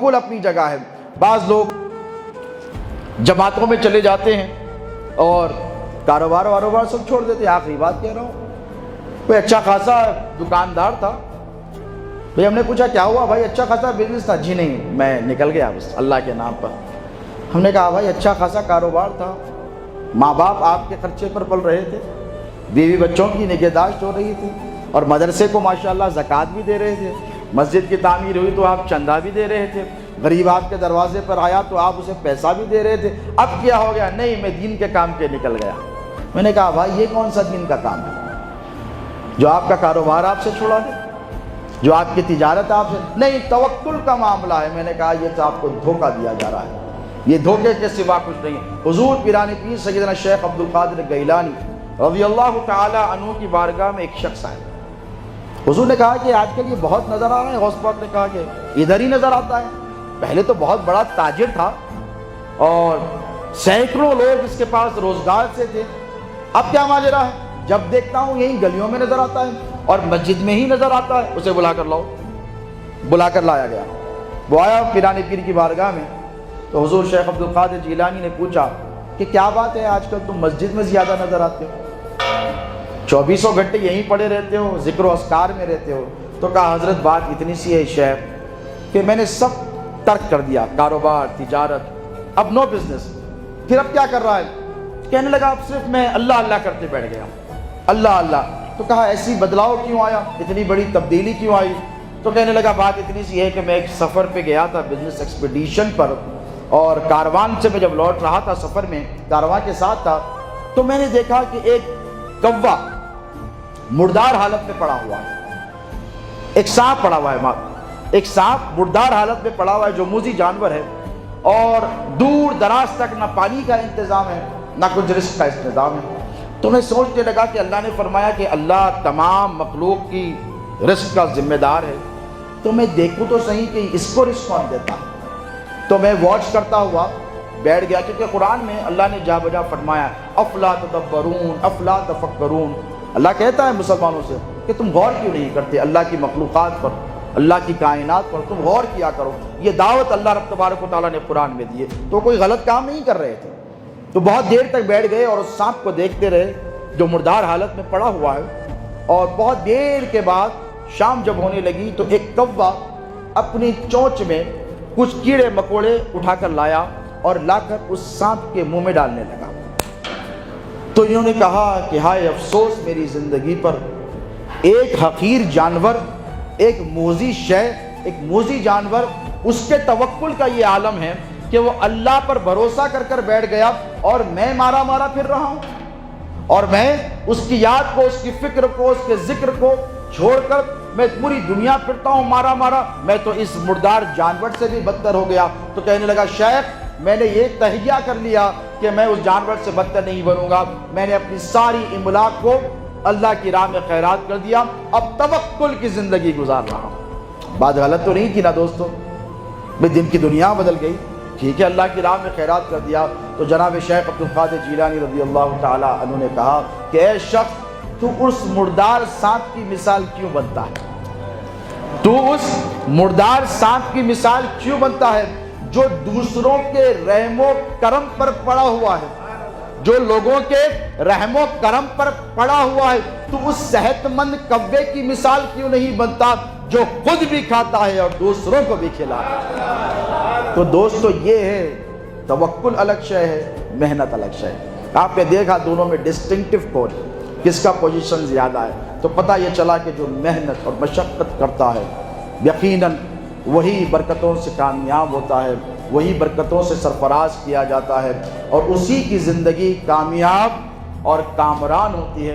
کل اپنی جگہ ہے۔ بعض لوگ جماعتوں میں چلے جاتے ہیں اور کاروبار سب چھوڑ دیتے ہیں۔ آخری بات کہہ رہا ہوں، کوئی اچھا خاصا دکاندار تھا، بھئی ہم نے پوچھا کیا ہوا بھائی؟ اچھا خاصا بزنس تھا۔ جی نہیں، میں نکل گیا بس اللہ کے نام پر۔ ہم نے کہا بھائی اچھا خاصا کاروبار تھا، ماں باپ آپ کے خرچے پر پل رہے تھے، بیوی بچوں کی نگہداشت ہو رہی تھی، اور مدرسے کو ماشاءاللہ زکوٰۃ بھی دے رہے تھے، مسجد کی تعمیر ہوئی تو آپ چندہ بھی دے رہے تھے، غریب آپ کے دروازے پر آیا تو آپ اسے پیسہ بھی دے رہے تھے، اب کیا ہو گیا؟ نہیں، میں دین کے کام کے نکل گیا۔ میں نے کہا بھائی یہ کون سا دین کا کام ہے جو آپ کا کاروبار آپ سے چھوڑا دے، جو آپ کی تجارت آپ سے؟ نہیں، توکل کا معاملہ ہے۔ میں نے کہا یہ تو آپ کو دھوکہ دیا جا رہا ہے، یہ دھوکے کے سوا کچھ نہیں ہے۔ حضور پیران پیر سیدنا شیخ عبد القادر گیلانی رضی اللہ تعالی عنہ کی بارگاہ میں ایک شخص آئے۔ حضور نے کہا کہ آج کل یہ بہت نظر آ رہا ہے۔ غوث پاک نے کہا کہ ادھر ہی نظر آتا ہے، پہلے تو بہت بڑا تاجر تھا اور سینکڑوں لوگ اس کے پاس روزگار سے تھے، اب کیا ماجرا ہے؟ جب دیکھتا ہوں یہی گلیوں میں نظر آتا ہے اور مسجد میں ہی نظر آتا ہے۔ اسے بلا کر لاؤ۔ بلا کر لایا گیا، وہ آیا پیران پیر کی بارگاہ میں، تو حضور شیخ عبد القادر جیلانی نے پوچھا کہ کیا بات ہے آج کل تم مسجد میں زیادہ نظر آتے ہو، 24 گھنٹے یہیں پڑے رہتے ہو، ذکر و اذکار میں رہتے ہو؟ تو کہا حضرت بات اتنی سی ہے شیخ کہ میں نے سب ترک کر دیا، کاروبار تجارت، اب نو بزنس۔ پھر اب کیا کر رہا ہے؟ کہنے لگا اب صرف میں اللہ اللہ کرتے بیٹھ گیا، اللہ اللہ۔ تو کہا ایسی بدلاؤ کیوں آیا، اتنی بڑی تبدیلی کیوں آئی؟ تو کہنے لگا بات اتنی سی ہے کہ میں ایک سفر پہ گیا تھا، بزنس ایکسپیڈیشن پر، اور کاروان سے میں جب لوٹ رہا تھا، سفر میں کاروان کے ساتھ تھا، تو میں نے دیکھا کہ ایک کوا مردار حالت میں پڑا ہوا ہے، ایک سانپ پڑا ہوا ہے، ایک سانپ مردار حالت میں پڑا ہوا ہے جو موذی جانور ہے، اور دور دراز تک نہ پانی کا انتظام ہے نہ کچھ رزق کا انتظام ہے۔ تو میں سوچنے لگا کہ اللہ نے فرمایا کہ اللہ تمام مخلوق کی رزق کا ذمہ دار ہے، تو میں دیکھوں تو صحیح کہ اس کو رزق کون دیتا۔ تو میں واچ کرتا ہوا بیٹھ گیا، کیونکہ قرآن میں اللہ نے جا بجا فرمایا افلا تدبرون افلا تفکرون۔ اللہ کہتا ہے مسلمانوں سے کہ تم غور کیوں نہیں کرتے اللہ کی مخلوقات پر، اللہ کی کائنات پر، تم غور کیا کرو۔ یہ دعوت اللہ رب تبارک و تعالیٰ نے قرآن میں دی ہے۔ تو کوئی غلط کام نہیں کر رہے تھے، تو بہت دیر تک بیٹھ گئے اور اس سانپ کو دیکھتے رہے جو مردار حالت میں پڑا ہوا ہے، اور بہت دیر کے بعد شام جب ہونے لگی تو ایک کوا اپنی چونچ میں کچھ کیڑے مکوڑے اٹھا کر لایا اور لا کر اس سانپ کے منہ میں ڈالنے لگا۔ تو انہوں نے کہا کہ ہائے افسوس میری زندگی پر، ایک حقیر جانور، ایک موذی شے، ایک موذی جانور، اس کے توکل کا یہ عالم ہے کہ وہ اللہ پر بھروسہ کر کر بیٹھ گیا، اور میں مارا مارا پھر رہا ہوں، اور میں اس کی یاد کو، اس کی فکر کو، اس کے ذکر کو چھوڑ کر میں پوری دنیا پھرتا ہوں مارا مارا، میں تو اس مردار جانور سے بھی بدتر ہو گیا۔ تو کہنے لگا شیخ میں نے یہ تہیہ کر لیا کہ میں اس جانور سے بدتر نہیں بنوں گا، میں نے اپنی ساری املاک کو اللہ کی راہ میں خیرات کر دیا، اب توکل کی زندگی گزار رہا ہوں۔ بات غلط تو نہیں کی نا دوستو؟ بھئی دن کی دنیا بدل گئی، ٹھیک ہے، اللہ کی راہ میں خیرات کر دیا۔ تو جناب شیخ عبد القادر جیلانی رضی اللہ تعالی عنہ نے کہا کہ اے شخص تو اس مردار سانپ کی مثال کیوں بنتا ہے؟ تو اس مردار سانپ کی مثال کیوں بنتا ہے جو دوسروں کے رحم و کرم پر پڑا ہوا ہے، جو لوگوں کے رحم و کرم پر پڑا ہوا ہے؟ تو اس صحت مند کوے کی مثال کیوں نہیں بنتا جو خود بھی کھاتا ہے اور دوسروں کو بھی کھلاتا ہے؟ تو دوستو یہ ہے توکل الگ شے ہے، محنت الگ شے ہے۔ آپ نے دیکھا دونوں میں ڈسٹنکٹیو کون ہے، کس کا پوزیشن زیادہ ہے، تو پتہ یہ چلا کہ جو محنت اور مشقت کرتا ہے یقیناً وہی برکتوں سے کامیاب ہوتا ہے، وہی برکتوں سے سرفراز کیا جاتا ہے، اور اسی کی زندگی کامیاب اور کامران ہوتی ہے۔